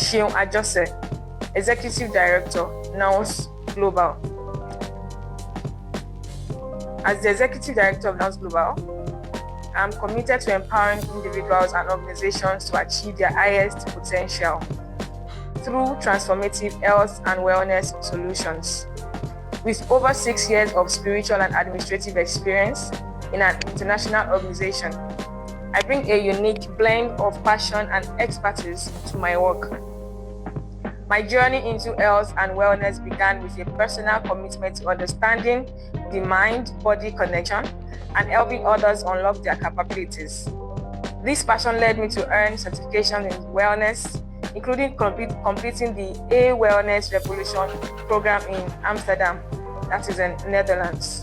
Sheon Ajose, Executive Director, NOWS Global. As the Executive Director of NOWS Global, I'm committed to empowering individuals and organizations to achieve their highest potential through transformative health and wellness solutions. With over 6 years of spiritual and administrative experience in an international organization, I bring a unique blend of passion and expertise to my work. My journey into health and wellness began with a personal commitment to understanding the mind-body connection and helping others unlock their capabilities. This passion led me to earn certification in wellness, including completing the A Wellness Revolution program in Amsterdam, that is in Netherlands.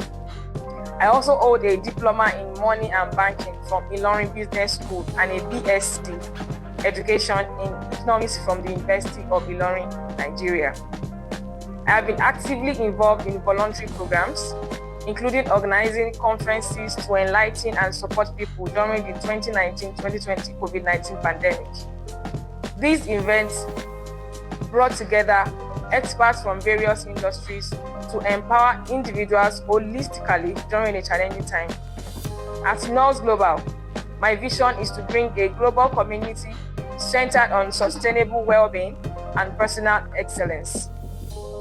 I also hold a diploma in money and banking from Ilorin Business School and a BSc education in economics from the University of Ilorin, Nigeria. I have been actively involved in voluntary programs, including organizing conferences to enlighten and support people during the 2019-2020 COVID-19 pandemic. These events brought together experts from various industries to empower individuals holistically during a challenging time. At NOWS Global, my vision is to bring a global community centered on sustainable well-being and personal excellence.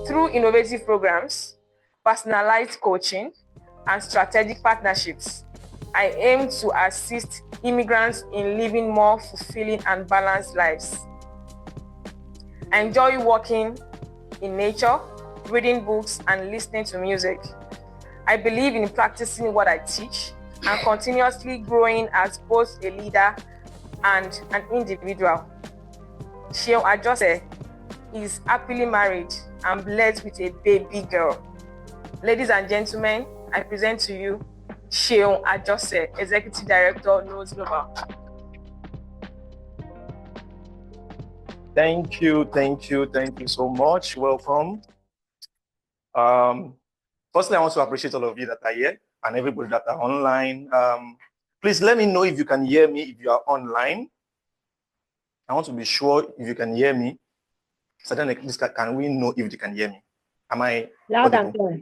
Through innovative programs, personalized coaching, and strategic partnerships, I aim to assist immigrants in living more fulfilling and balanced lives. I enjoy working in nature, reading books, and listening to music. I believe in practicing what I teach and continuously growing as both a leader and an individual. Sheon Ajose is happily married and blessed with a baby girl. Ladies and gentlemen, I present to you Sheon Ajose, Executive Director, NOWS Global. Thank you so much. Welcome. Firstly, I want to appreciate all of you that are here and everybody that are online. Please let me know if you can hear me if you are online. I want to be sure if you can hear me. So then can we know if you can hear me? Am I loud and clear?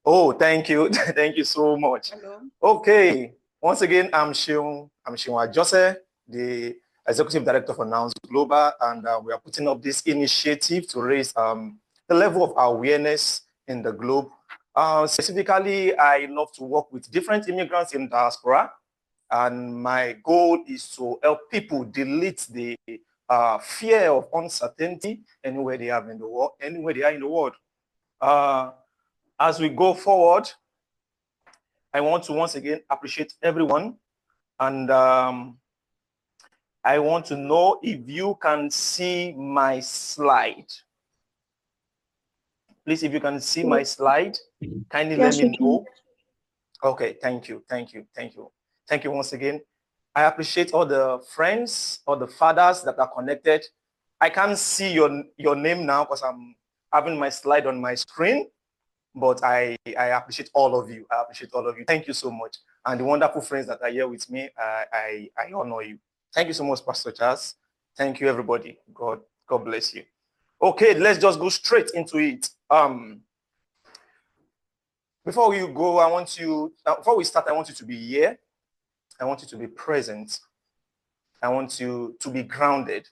Oh, thank you. Thank you so much. Hello. Okay. Once again, I'm Sheon Ajose, the Executive Director for NOWS Global, and we are putting up this initiative to raise the level of awareness in the globe. Specifically, I love to work with different immigrants in diaspora, and my goal is to help people delete the fear of uncertainty anywhere they are in the world. As we go forward, I want to once again appreciate everyone, and I want to know if you can see my slide. Please, if you can see my slide, kindly let me know. Okay, thank you once again. I appreciate all the friends, all the fathers that are connected. I can't see your name now because I'm having my slide on my screen, but I appreciate all of you. Thank you so much. And the wonderful friends that are here with me, I honor you. Thank you so much, Pastor Charles. Thank you, everybody. God bless you. Okay, let's just go straight into it. Before we go, before we start, I want you to be here. I want you to be present. I want you to be grounded.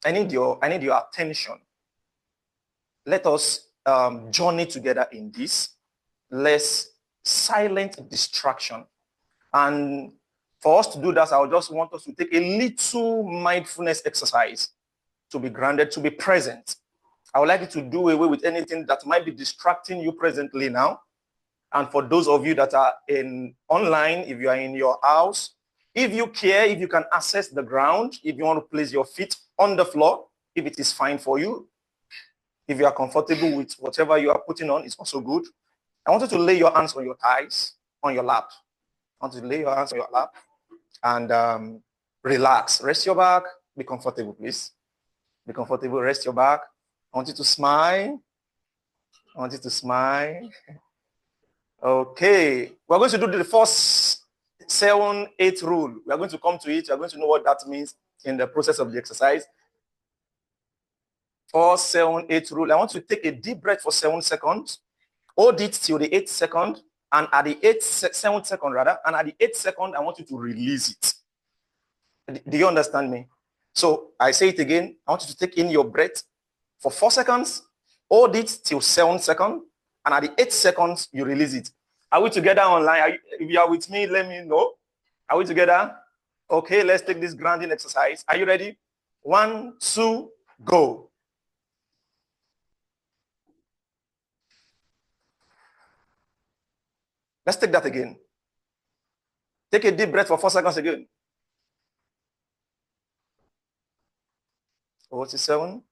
I need your attention. Let us journey together in this. Less silent distraction. And for us to do that, I just want us to take a little mindfulness exercise to be grounded, to be present. I would like you to do away with anything that might be distracting you presently now. And for those of you that are online, if you are in your house, if you care, if you can access the ground, if you want to place your feet on the floor, if it is fine for you, if you are comfortable with whatever you are putting on, it's also good. I want you to lay your hands on your thighs, on your lap. I want you to lay your hands on your lap and relax. Rest your back. Be comfortable, please. Be comfortable. Rest your back. I want you to smile. Okay. We're going to do the first 7-8 rule. We are going to come to it. You are going to know what that means in the process of the exercise. 4, 7, 8 rule. I want to take a deep breath for 7 seconds. Hold it till the 8th second. And at the 7th second, rather, and at the 8th second, I want you to release it. Do you understand me? So I say it again. I want you to take in your breath for 4 seconds. Hold it till 7 seconds. And at the 8th second, you release it. Are we together online? If you are with me, let me know. Are we together? Okay, let's take this grounding exercise. Are you ready? 1, 2, go. Let's take that again. Take a deep breath for 4 seconds again. 47.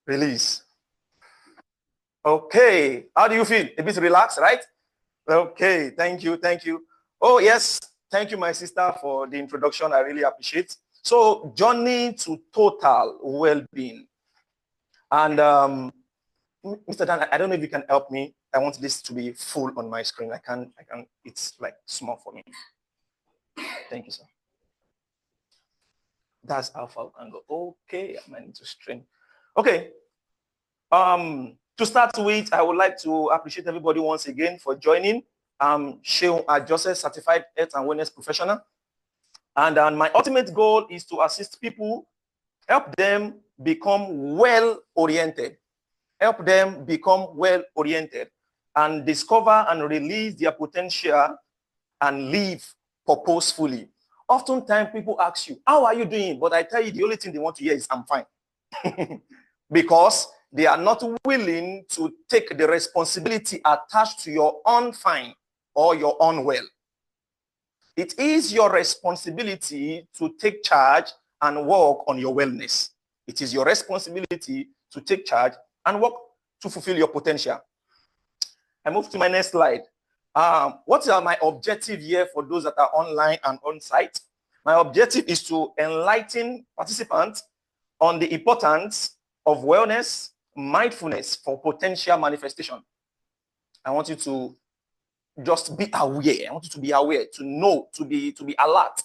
Release. Okay. How do you feel? A bit relaxed, right? Okay. Thank you. Thank you. Oh, yes. Thank you, my sister, for the introduction. I really appreciate. So, journey to total well-being. And Mr. Dan, I don't know if you can help me. I want this to be full on my screen. I can, it's like small for me. Thank you, sir. That's how far we can go. Okay, I might need to stream. Okay. To start with, I would like to appreciate everybody once again for joining. Sheung Ajose, certified health and wellness professional. And my ultimate goal is to assist people, help them become well-oriented, and discover and release their potential and live purposefully. Oftentimes people ask you, how are you doing? But I tell you, the only thing they want to hear is, I'm fine. Because they are not willing to take the responsibility attached to your own fine or your own well. It is your responsibility to take charge and work on your wellness. It is your responsibility to take charge and work to fulfill your potential. I move to my next slide. What are my objective here for those that are online and on site? My objective is to enlighten participants on the importance of wellness, mindfulness for potential manifestation. I want you to just be aware. I want you to be aware, to know, to be alert,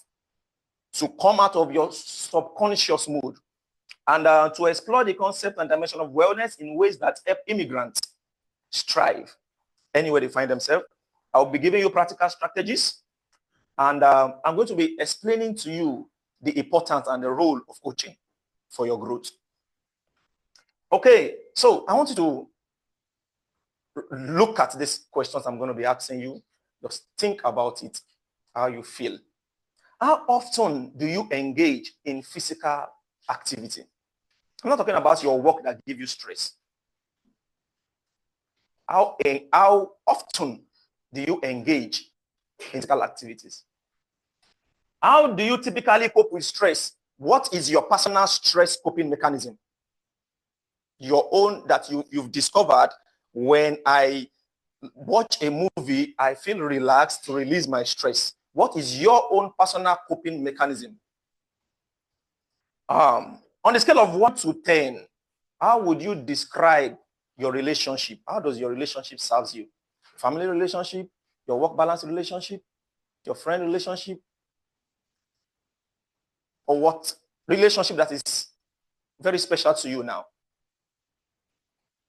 to come out of your subconscious mood, and to explore the concept and dimension of wellness in ways that help immigrants strive anywhere they find themselves. I'll be giving you practical strategies, and I'm going to be explaining to you the importance and the role of coaching for your growth. Okay, so I want you to look at these questions I'm going to be asking you. Just think about it, how you feel. How often do you engage in physical activity? I'm not talking about your work that gives you stress. How often do you engage in physical activities? How do you typically cope with stress? What is your personal stress coping mechanism? Your own that you've discovered. When I watch a movie, I feel relaxed to release my stress. What is your own personal coping mechanism? On a scale of 1 to 10, how would you describe your relationship? How does your relationship serve you? Family relationship, your work balance relationship, your friend relationship, or what relationship that is very special to you now?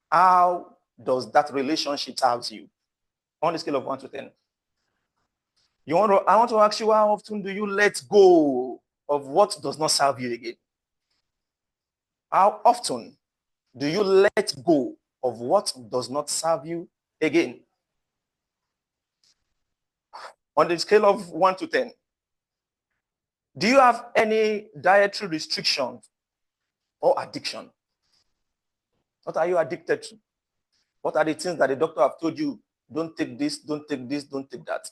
How does that relationship serve you on a scale of 1 to 10? I want to ask you, how often do you let go of what does not serve you again? How often do you let go of what does not serve you again? On the scale of 1 to 10, do you have any dietary restrictions or addiction? What are you addicted to? What are the things that the doctor have told you? Don't take this, don't take this, don't take that.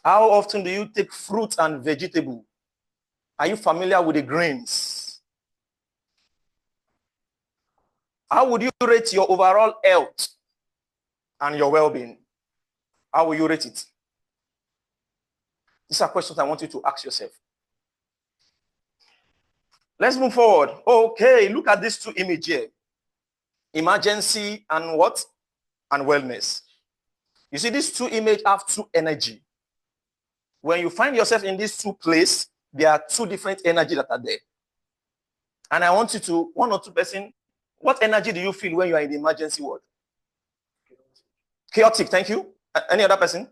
How often do you take fruit and vegetable? Are you familiar with the grains? How would you rate your overall health and your well-being? How will you rate it? These are questions I want you to ask yourself. Let's move forward. Okay, look at these two images here. Emergency and what? And wellness. You see, these two images have two energy. When you find yourself in these two places, there are two different energies that are there. And I want you to, one or two person, what energy do you feel when you are in the emergency ward? Chaotic, thank you. Any other person?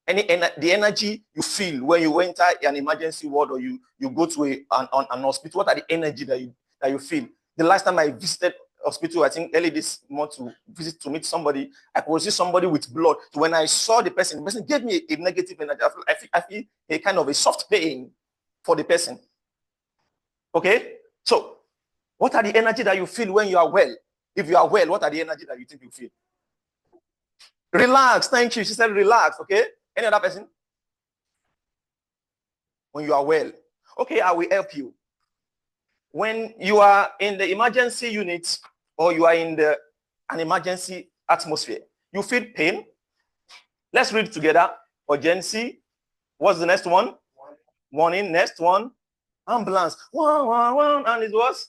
The energy you feel when you enter an emergency ward or you go to an hospital, what are the energy that you feel? The last time I visited hospital, I think early this month to meet somebody, I could see somebody with blood. So when I saw the person gave me a negative energy. I feel a kind of a soft pain for the person. Okay? So what are the energy that you feel when you are well? If you are well, what are the energy that you think you feel? Relax. Thank you. She said relax. Okay? Any other person? When you are well. Okay, I will help you. When you are in the emergency unit or you are in an emergency atmosphere, you feel pain. Let's read together. Urgency. What's the next one? Warning. Next one. Ambulance. One. And it was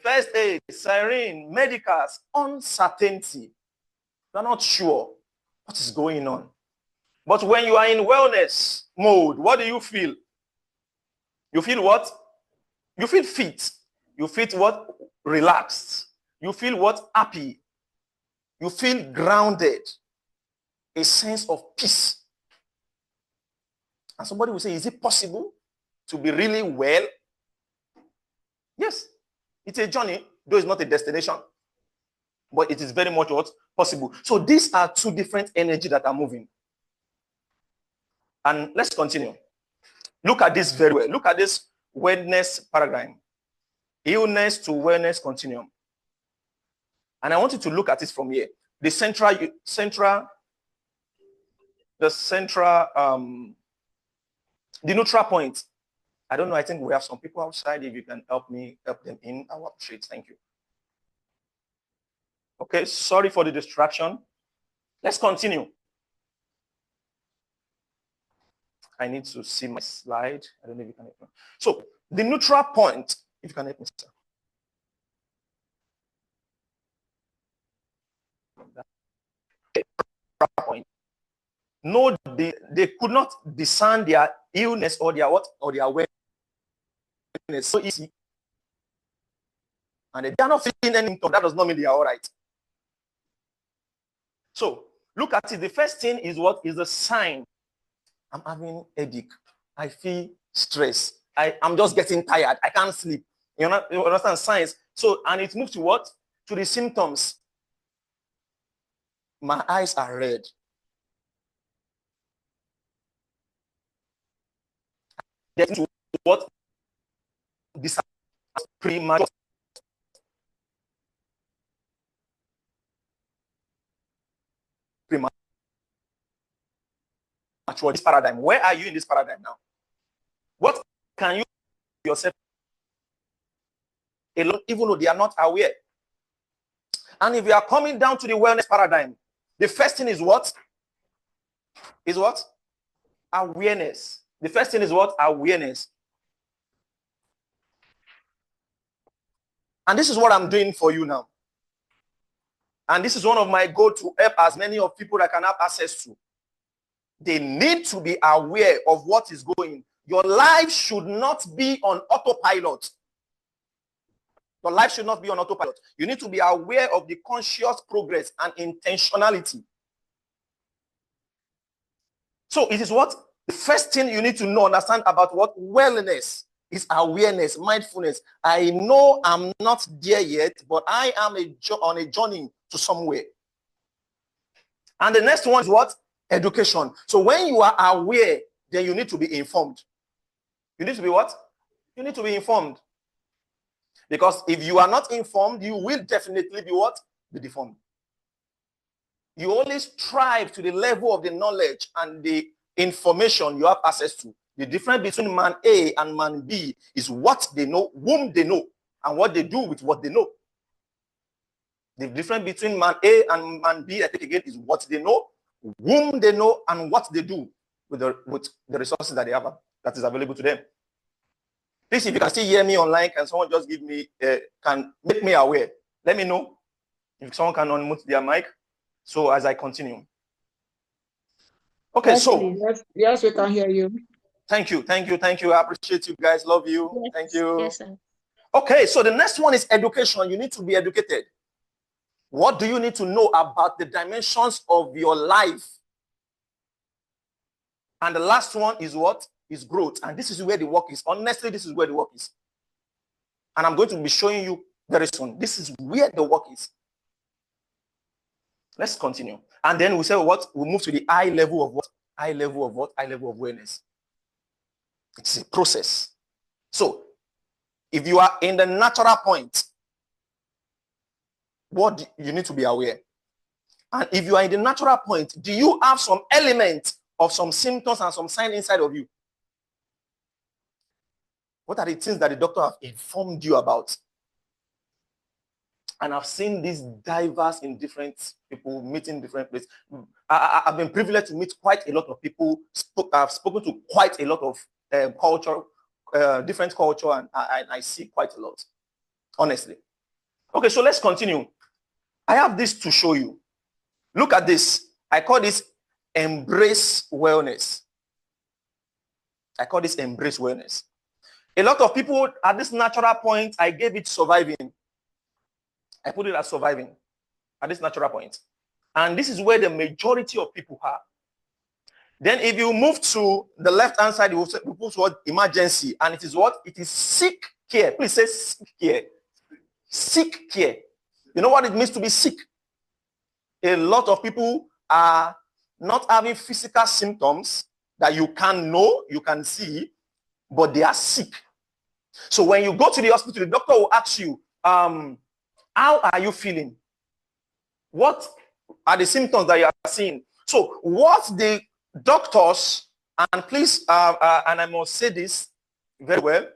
first aid, siren, medicals, uncertainty. You're not sure what is going on. But when you are in wellness mode, what do you feel? You feel what? You feel fit. You feel what? Relaxed. You feel what? Happy. You feel grounded. A sense of peace. And somebody will say, is it possible to be really well? Yes. It's a journey, though it's not a destination. But it is very much what? Possible. So these are two different energies that are moving. And let's continue. Look at this very well. Look at this wellness paradigm. Illness to wellness continuum. And I want you to look at it from here. The neutral point. I don't know. I think we have some people outside. If you can help them in, I will appreciate. Thank you. Okay, sorry for the distraction. Let's continue. I need to see my slide. I don't know if you can help me. So the neutral point, if you can help me, sir. Point. No, they could not discern their illness or their what or their awareness so easy. And they are not feeling anything. That does not mean they are all right. So look at it. The first thing is what is the sign. I'm having headache. I feel stress. I'm just getting tired. I can't sleep. You understand signs? So, and it moves to what? To the symptoms. My eyes are red. Then to what? This premature. This paradigm. Where are you in this paradigm now? What can you yourself alone, even though they are not aware? And if you are coming down to the wellness paradigm, the first thing is what? Is what? Awareness. The first thing is what? Awareness. And this is what I'm doing for you now. And this is one of my goals to help as many of people that can have access to. They need to be aware of what is going. Your life should not be on autopilot. Your life should not be on autopilot. You need to be aware of the conscious progress and intentionality. So it is what? The first thing you need to know, understand about what wellness is awareness, mindfulness. I know I'm not there yet, but I am on a journey to somewhere. And the next one is what? Education. So when you are aware, then you need to be informed. You need to be what? You need to be informed. Because if you are not informed, you will definitely be what? Be deformed. You always strive to the level of the knowledge and the information you have access to. The difference between man A and man B is what they know, whom they know, and what they do with what they know. The difference between man A and man B, I think again, is what they know, whom they know, and what they do with the resources that they have that is available to them. Please, if you can still hear me online, can someone just give me, can make me aware? Let me know if someone can unmute their mic. So as I continue. Okay, yes, so. Yes, we can hear you. Thank you. I appreciate you guys. Love you. Yes, thank you. Yes, sir. Okay, so the next one is education. You need to be educated. What do you need to know about the dimensions of your life? And the last one is what? Is growth. And this is where the work is. Honestly, this is where the work is. And I'm going to be showing you very soon. This is where the work is. Let's continue. And then we say what? We move to the high level of what? High level of what? High level of awareness. It's a process. So, if you are in the natural point, what you need to be aware. And if you are in the natural point, do you have some element of some symptoms and some sign inside of you? What are the things that the doctor have informed you about? And I've seen these diverse in different people meeting different places. I've been privileged to meet quite a lot of people. I've spoken to quite a lot of culture, different culture, and I see quite a lot, honestly. Okay, so let's continue. I have this to show you. Look at this. I call this embrace wellness. I call this embrace wellness. A lot of people at this natural point, I gave it surviving. I put it as surviving at this natural point. And this is where the majority of people are. Then if you move to the left-hand side, you move toward emergency. And it is what? It is sick care. Please say sick care. Sick care. You know what it means to be sick? A lot of people are not having physical symptoms that you can know, you can see, but they are sick. So when you go to the hospital, the doctor will ask you, how are you feeling? What are the symptoms that you are seeing? So what the doctors, and please, and I must say this very well,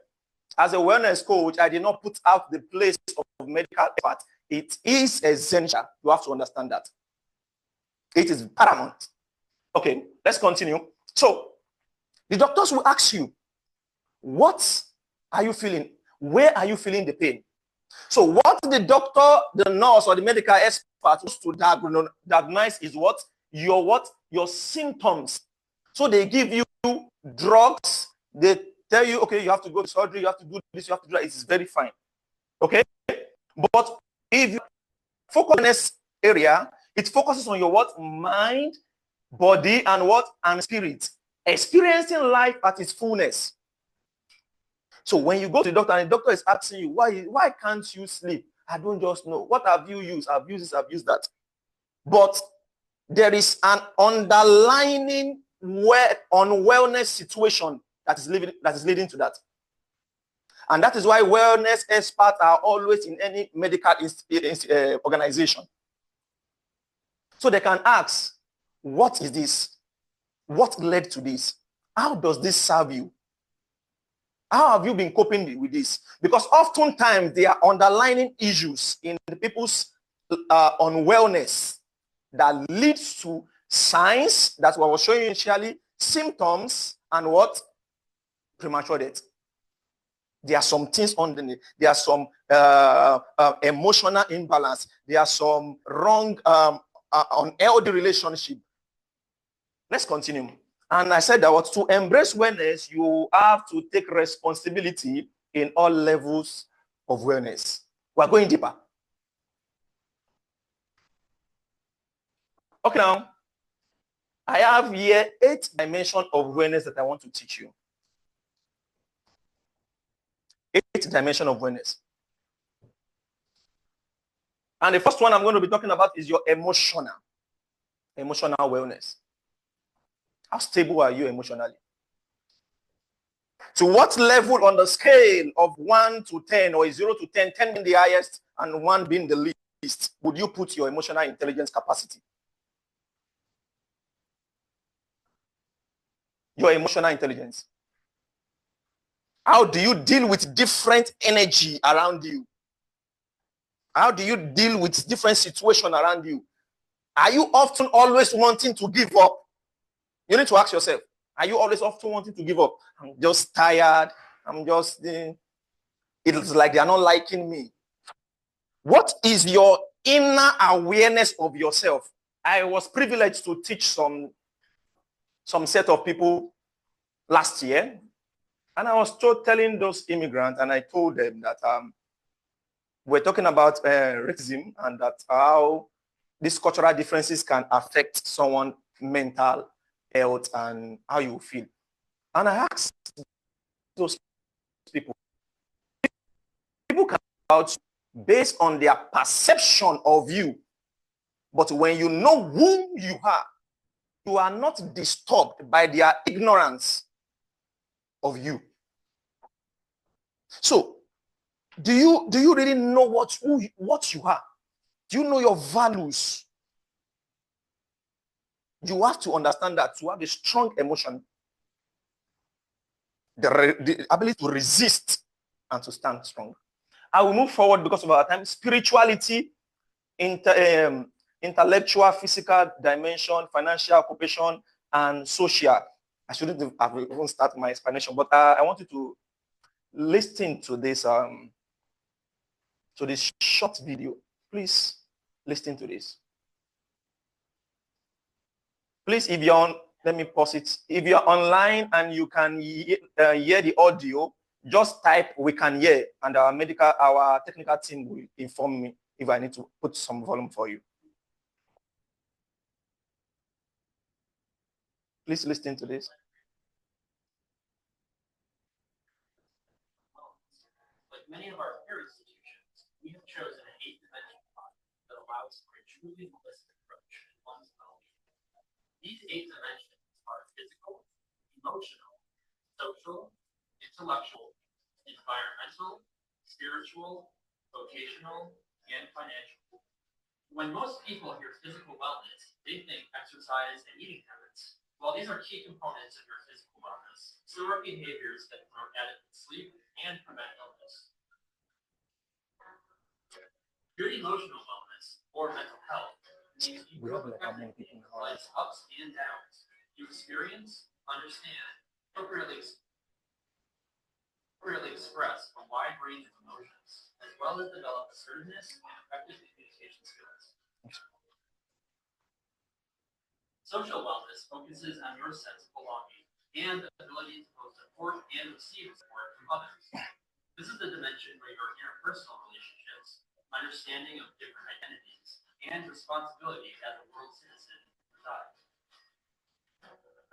as a wellness coach, I did not put out the place of medical effort. It is essential. You have to understand that. It is paramount. Okay, let's continue. So the doctors will ask you, what are you feeling? Where are you feeling the pain? So what the doctor, the nurse, or the medical expert wants to diagnose is what? Your symptoms. So they give you drugs. They tell you, okay, you have to go to surgery, you have to do this, you have to do that. It's very fine. Okay? But if you focus on this area, it focuses on your what? Mind, body, and what? And spirit. Experiencing life at its fullness. So when you go to the doctor and the doctor is asking you, why can't you sleep? I don't just know. What have you used? I've used this, I've used that. But there is an underlying unwellness situation that is leading to that. And that is why wellness experts are always in any medical organization. So they can ask, what is this? What led to this? How does this serve you? How have you been coping with this? Because oftentimes there are underlying issues in the people's unwellness that leads to signs, that's what I was showing you initially, symptoms, and what? Premature death. There are some things underneath. There are some emotional imbalance. There are some wrong, unhealthy relationship. Let's continue. And I said that to embrace wellness, you have to take responsibility in all levels of wellness. We're going deeper. Okay, now, I have here 8 dimensions of wellness that I want to teach you. 8 dimensions of wellness. And the first one I'm going to be talking about is your emotional wellness. How stable are you emotionally? To what level on the scale of 1 to 10, or 0 to 10, 10 being the highest and 1 being the least, would you put your emotional intelligence capacity? Your emotional intelligence. How do you deal with different energy around you? How do you deal with different situations around you? Are you often always wanting to give up? You need to ask yourself, are you always often wanting to give up? I'm just tired. It's like they are not liking me. What is your inner awareness of yourself? I was privileged to teach some set of people last year. And I was telling those immigrants, and I told them that we're talking about racism and that how these cultural differences can affect someone's mental health and how you feel. And I asked those people can about based on their perception of you, but when you know who you are not disturbed by their ignorance of you. So, do you really know what you are? Do you know your values? You have to understand that to have a strong emotion, the ability to resist and to stand strong. I will move forward because of our time. Spirituality, intellectual, physical dimension, financial, occupation, and social. I shouldn't have even started my explanation, but I want you to listen to this short video. Please listen to this. Please, if you're on, let me pause it. If you're online and you can hear the audio, just type "we can hear," and our technical team will inform me if I need to put some volume for you. Please listen to this. Like many of our peer institutions, we have chosen an 8-dimensional model that allows for a truly holistic approach to one's well-being. These 8 dimensions are physical, emotional, social, intellectual, environmental, spiritual, vocational, and financial. When most people hear physical wellness, they think exercise and eating habits. While these are key components of your physical wellness, so are behaviors that promote adequate sleep and prevent illness. Good emotional wellness, or mental health, means you grow effectively in life's ups and downs. You experience, understand, appropriately express a wide range of emotions, as well as develop assertiveness and effective communication skills. Social wellness focuses on your sense of belonging and the ability to both support and receive support from others. This is the dimension where your interpersonal relationships, understanding of different identities, and responsibility as a world citizen reside.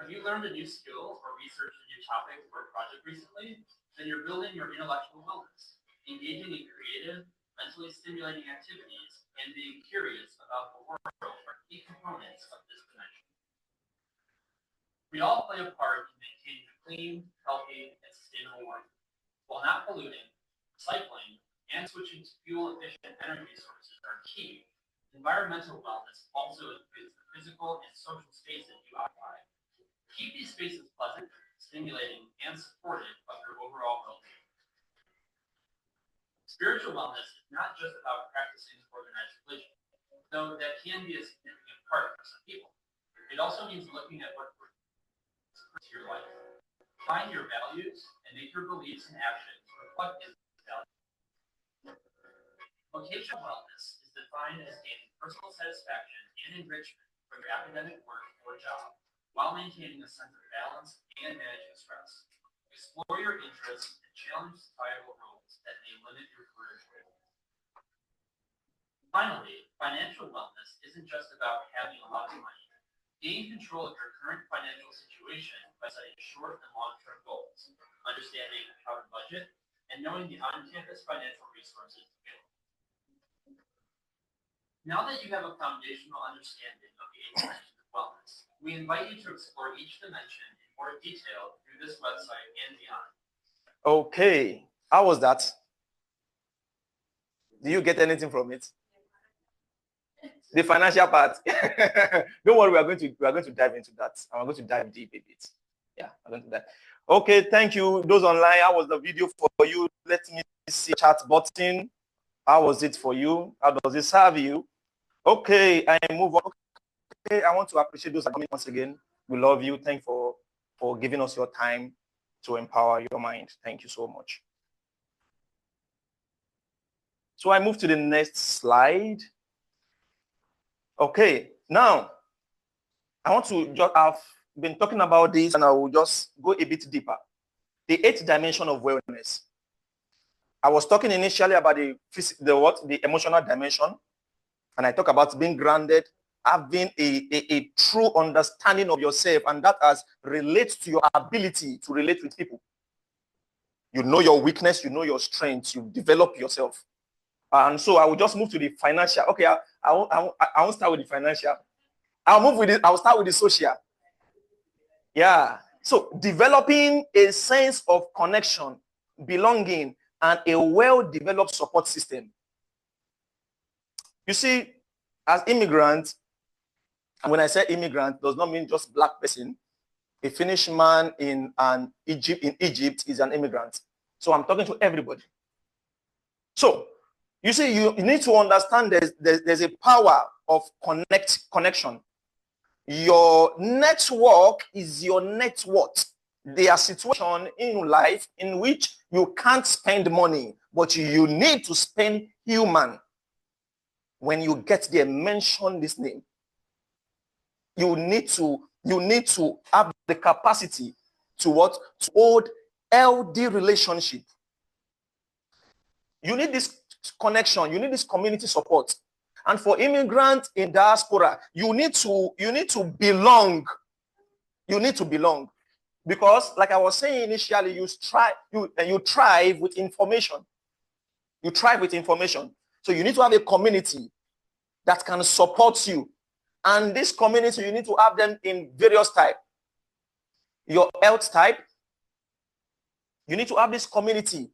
Have you learned a new skill or researched a new topic for a project recently? Then you're building your intellectual wellness, engaging in creative, mentally stimulating activities, and being curious about the world are key components of this dimension. We all play a part in maintaining a clean, healthy, and sustainable world. While not polluting, recycling, and switching to fuel-efficient energy sources are key, environmental wellness also includes the physical and social spaces you occupy. Keep these spaces pleasant, stimulating, and supportive of your overall well-being. Spiritual wellness is not just about practicing organized religion, though that can be a significant part for some people. It also means looking at what brings to your life. Find your values and make your beliefs and actions reflect these values. Vocational wellness is defined as gaining personal satisfaction and enrichment from your academic work or job, while maintaining a sense of balance and managing stress. Explore your interests and challenge societal rules that may limit your career choices. Finally, financial wellness isn't just about having a lot of money. Gain control of your current financial situation by setting short and long-term goals, understanding how to budget, and knowing the on-campus financial resources available. Now that you have a foundational understanding of the 8 dimensions of wellness, we invite you to explore each dimension in more detail through this website and beyond. Okay, how was that? Do you get anything from it? The financial part. Don't worry, we are going to dive into that. I'm going to dive deep a bit. Yeah, I'm going to dive. Okay, thank you. Those online, how was the video for you? Let me see chat button. How was it for you? How does it serve you? Okay, I move on. Okay, I want to appreciate those coming once again. We love you. Thank you for giving us your time to empower your mind. Thank you so much. So I move to the next slide. Okay, now I want to just have been talking about this and I will just go a bit deeper. The 8th dimension of wellness. I was talking initially about the emotional dimension, and I talk about being grounded, having a true understanding of yourself, and that as relates to your ability to relate with people. You know your weakness, you know your strengths, you develop yourself. And so I will just move to the financial. Okay, I won't start with the financial. I'll start with the social. Yeah. So developing a sense of connection, belonging, and a well-developed support system. You see, as immigrants, and when I say immigrant, does not mean just black person. A Finnish man in Egypt is an immigrant. So I'm talking to everybody. So you see, you need to understand there's a power of connection. Your network is your net worth. There are situations in life in which you can't spend money, but you need to spend human. When you get there, mention this name. You need to have the capacity to what? To hold healthy relationship. You need this connection. You need this community support. And for immigrants in diaspora, you need to belong. You need to belong. Because like I was saying initially, you thrive with information. You thrive with information. So you need to have a community that can support you. And this community, you need to have them in various types. Your health type, you need to have this community.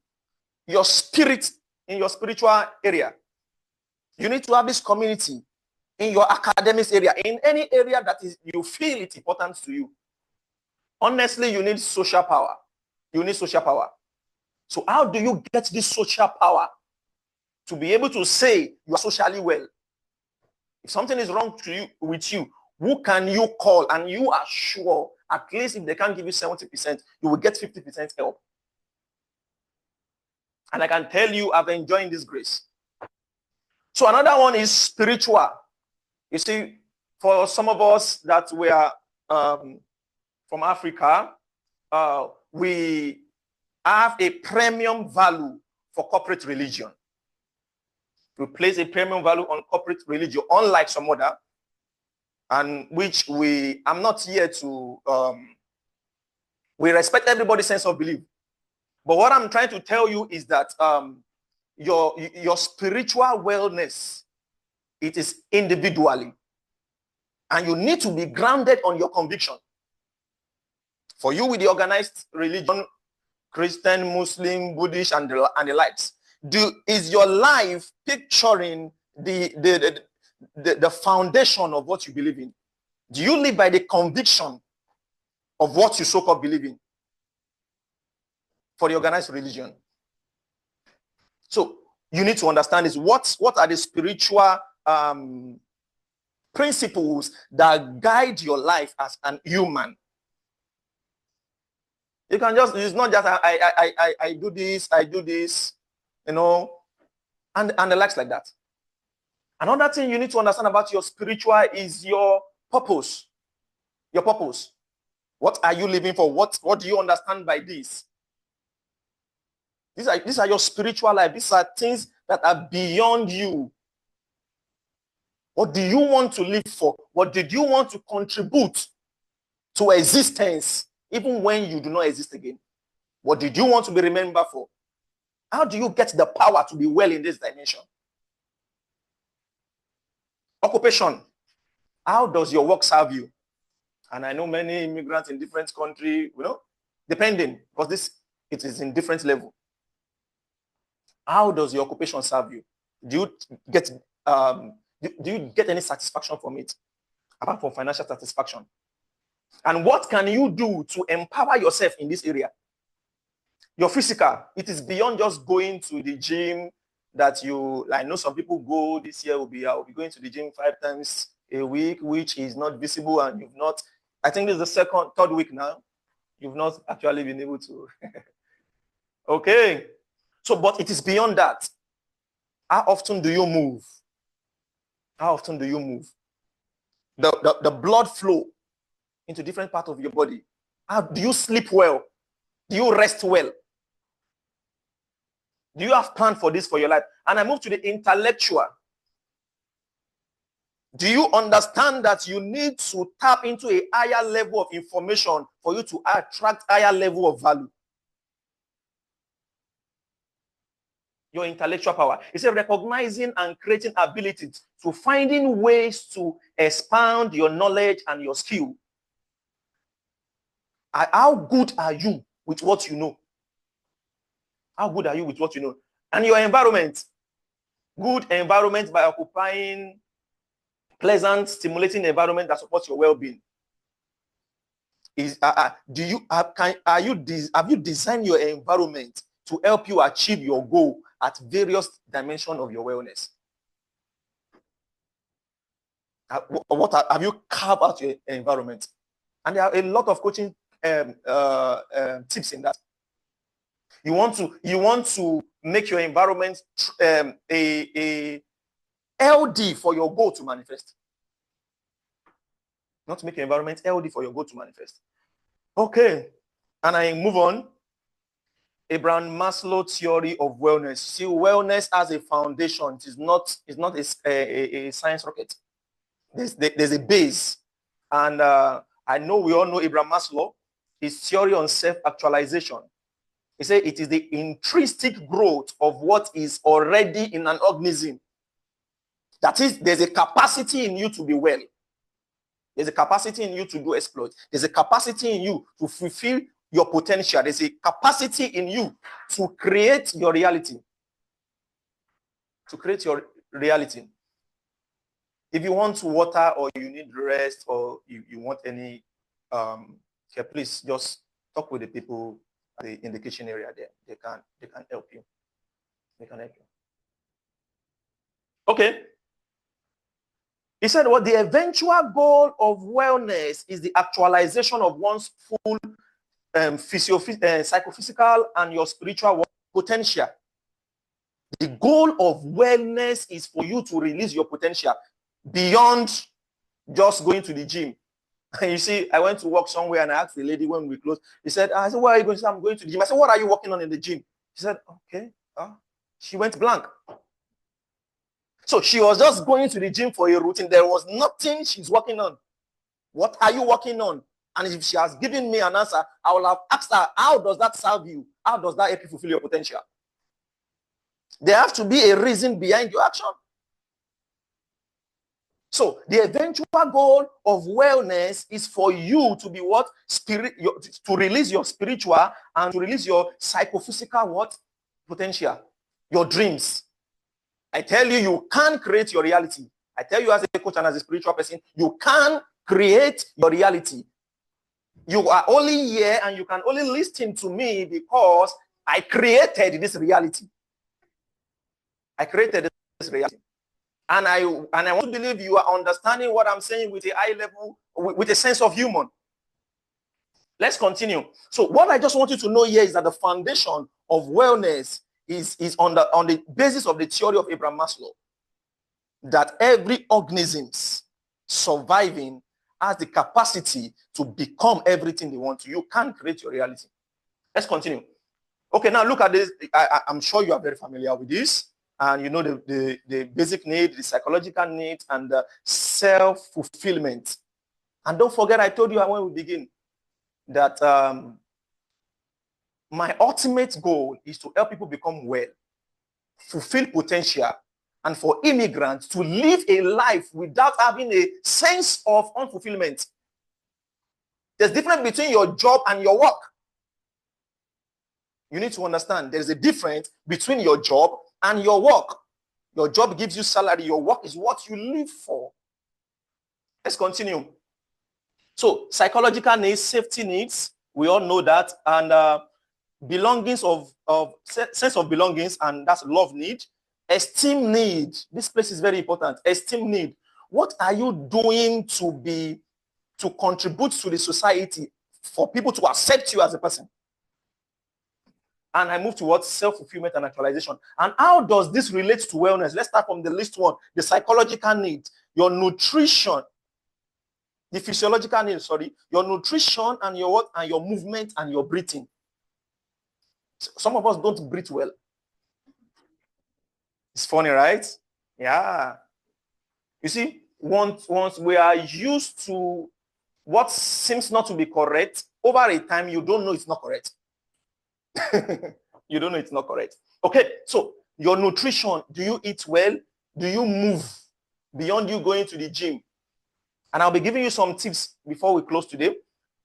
Your spirit in your spiritual area. You need to have this community in your academics area, in any area that is you feel it's important to you. Honestly, you need social power. You need social power. So how do you get this social power to be able to say you are socially well? If something is wrong with you, who can you call? And you are sure, at least if they can't give you 70%, you will get 50% help. And I can tell you, I've enjoyed this grace. So another one is spiritual. You see, for some of us that we are from Africa, we have a premium value for corporate religion. We place a premium value on corporate religion, unlike some other, and which I'm not here to, we respect everybody's sense of belief. But what I'm trying to tell you is that your spiritual wellness, it is individually. And you need to be grounded on your conviction. For you with the organized religion, Christian, Muslim, Buddhist, and the likes, is your life picturing the foundation of what you believe in? Do you live by the conviction of what you so-called believe in? For the organized religion. So you need to understand is what are the spiritual principles that guide your life as an human. You can just, it's not just I do this, you know, and the likes like that. Another thing you need to understand about your spiritual is your purpose. Your purpose. What are you living for? What do you understand by this? These are your spiritual life. These are things that are beyond you. What do you want to live for? What did you want to contribute to existence, even when you do not exist again? What did you want to be remembered for? How do you get the power to be well in this dimension? Occupation. How does your work serve you? And I know many immigrants in different countries, you know, depending, because it is in different level. How does your occupation serve you? Do you get any satisfaction from it, apart from financial satisfaction? And what can you do to empower yourself in this area? Your physical, it is beyond just going to the gym that I know some people go this year, I'll be going to the gym 5 times a week, which is not visible, and you've not, I think this is the third week now, you've not actually been able to. Okay. So, but it is beyond that. How often do you move? How often do you move? The blood flow into different parts of your body. How do you sleep well? Do you rest well? Do you have plan for this for your life? And I move to the intellectual. Do you understand that you need to tap into a higher level of information for you to attract higher level of value? Your intellectual power. It's a recognizing and creating abilities to finding ways to expand your knowledge and your skill. How good are you with what you know? How good are you with what you know? And your environment. Good environment by occupying pleasant, stimulating environment that supports your well-being. Have you designed your environment to help you achieve your goal at various dimensions of your wellness? Have you carved out your environment? And there are a lot of coaching tips in that. You want to make your environment a LD for your goal to manifest. Not to make your environment LD for your goal to manifest. Okay, and I move on. Abraham Maslow theory of wellness. See, wellness as a foundation. It's not a science rocket. There's a base, and I know we all know Abraham Maslow. His theory on self-actualization. He said it is the intrinsic growth of what is already in an organism. That is, there's a capacity in you to be well. There's a capacity in you to do exploits. There's a capacity in you to fulfill your potential. There's a capacity in you to create your reality. To create your reality. If you want water or you need rest or you want any care, please just talk with the people in the kitchen area there. They can help you. They can help you. Okay. He said, well, the eventual goal of wellness is the actualization of one's full psychophysical and your spiritual potential. The goal of wellness is for you to release your potential beyond just going to the gym. And you see, I went to work somewhere and I asked the lady when we closed. I said, where are you going? She said, I'm going to the gym. I said, what are you working on in the gym? She said, okay. She went blank. So she was just going to the gym for a routine. There was nothing she's working on. What are you working on? And if she has given me an answer, I will have asked her, how does that serve you? How does that help you fulfill your potential? There has to be a reason behind your action. So the eventual goal of wellness is for you to be what? To release your spiritual and to release your psychophysical what? Potential. Your dreams. I tell you, you can create your reality. I tell you as a coach and as a spiritual person, you can create your reality. You are only here and you can only listen to me because I created this reality. I created this reality. And I want to believe you are understanding what I'm saying with a high level, with a sense of humor. Let's continue. So what I just want you to know here is that the foundation of wellness is on the basis of the theory of Abraham Maslow, that every organism surviving has the capacity to become everything they want to. You can't create your reality. Let's continue. Okay, now look at this. I'm sure you are very familiar with this. And you know the basic need, the psychological need, and the self-fulfillment. And don't forget, I told you when we begin that my ultimate goal is to help people become well, fulfill potential, and for immigrants to live a life without having a sense of unfulfillment. There's a difference between your job and your work. You need to understand there's a difference between your job and your work. Your job gives you salary. Your work is what you live for. Let's continue. So psychological needs, safety needs, we all know that. And belongings of sense of belongings, and that's love need. Esteem need. This place is very important. Esteem need. What are you doing to contribute to the society for people to accept you as a person? And I move towards self-fulfillment and actualization. And how does this relate to wellness? Let's start from the list one. The psychological need, your nutrition, the physiological need, your nutrition and your what? And your movement and your breathing. Some of us don't breathe well. It's funny, right? Yeah. You see, once we are used to what seems not to be correct, over a time, you don't know it's not correct. You don't know it's not correct. Okay, so your nutrition, do you eat well? Do you move beyond you going to the gym? And I'll be giving you some tips before we close today.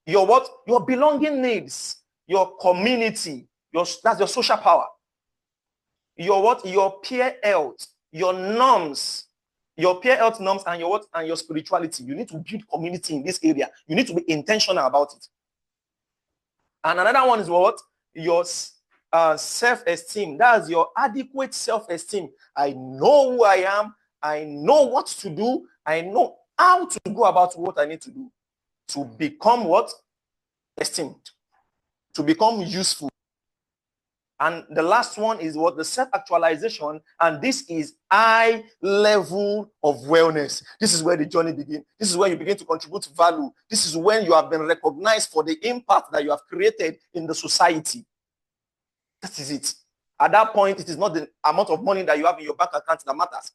Your what? Your belonging needs, your community, that's your social power. Your what? Your peer health, your norms, your peer health norms, and your what? And your spirituality. You need to build community in this area. You need to be intentional about it. And another one is what? Your self-esteem. That's your adequate self-esteem. I know who I am. I know what to do. I know how to go about what I need to do to become what? Esteemed. To become useful. And the last one is what? The self-actualization. And this is high level of wellness. This is where the journey begins. This is where you begin to contribute value. This is when you have been recognized for the impact that you have created in the society. That is it. At that point, it is not the amount of money that you have in your bank account that matters.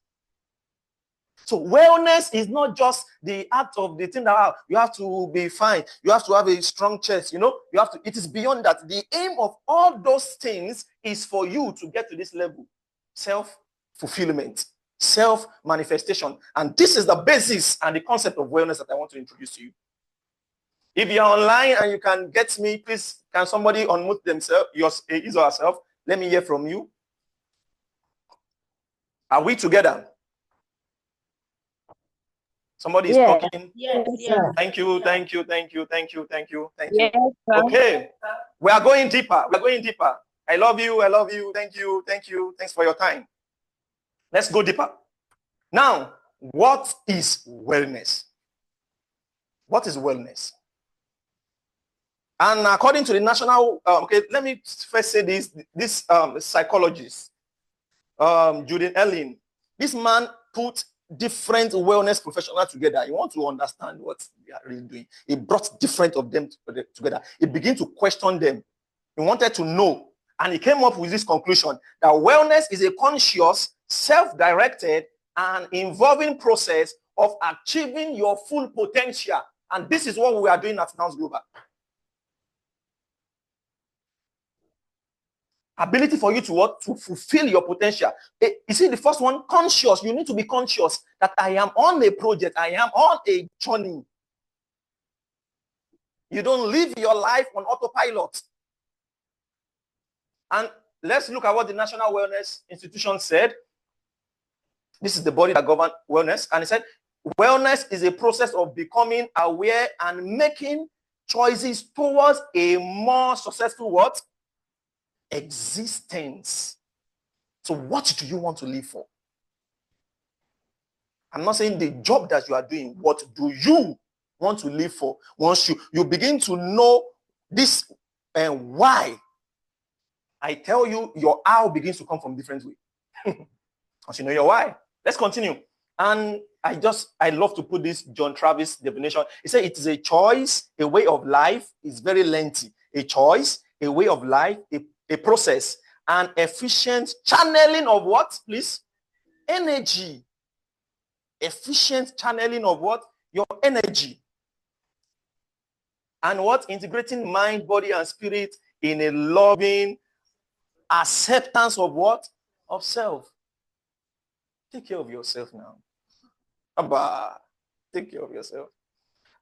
So wellness is not just the act of the thing that you have to be fine. You have to have a strong chest. You know, you have to. It is beyond that. The aim of all those things is for you to get to this level: self-fulfillment, self-manifestation, and this is the basis and the concept of wellness that I want to introduce to you. If you're online and you can get me, please, can somebody unmute themselves, his or herself? Let me hear from you. Are we together? Somebody is talking. Yes. Thank you. Yes, Okay. We are going deeper. I love you. Thank you. Thanks for your time. Let's go deeper. Now, what is wellness? What is wellness? And according to the national, let me first say this psychologist, Julian Ellen, this man put different wellness professionals together. You want to understand what they are really doing. He brought different of them together. He began to question them. He wanted to know. And he came up with this conclusion that wellness is a conscious, self-directed, and involving process of achieving your full potential. And this is what we are doing at Nouns Global. Ability for you to what? To fulfill your potential. You see, the first one, conscious. You need to be conscious that I am on a project. I am on a journey. You don't live your life on autopilot. And let's look at what the National Wellness Institution said. This is the body that governs wellness. And it said, wellness is a process of becoming aware and making choices towards a more successful what? Existence. So what do you want to live for? I'm not saying the job that you are doing. What do you want to live for? Once you begin to know this and why, I tell you, your how begins to come from different way. Once you know your why. Let's continue. And I love to put this John Travis definition. He said it is a choice, a way of life. It's very lengthy. A choice, a way of life, a process, an efficient channeling of what, please? Energy. Efficient channeling of what? Your energy. And what? Integrating mind, body, and spirit in a loving acceptance of what? Of self. Take care of yourself now. Abba, take care of yourself.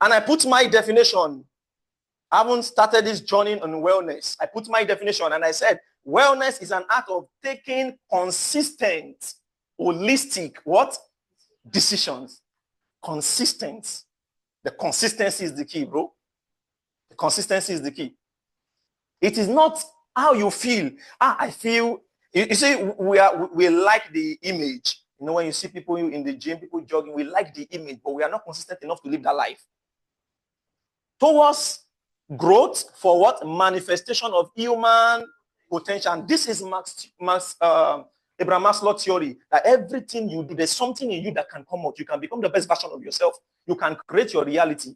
And I put my definition. I haven't started this journey on wellness. I put my definition and I said, wellness is an act of taking consistent, holistic, what? Decisions. Consistent. The consistency is the key, bro. The consistency is the key. It is not how you feel. I feel, you see, we like the image. You know, when you see people in the gym, people jogging, we like the image, but we are not consistent enough to live that life. Towards growth for what? Manifestation of human potential. And this is Abraham Maslow's theory, that everything you do, there's something in you that can come out. You can become the best version of yourself. You can create your reality.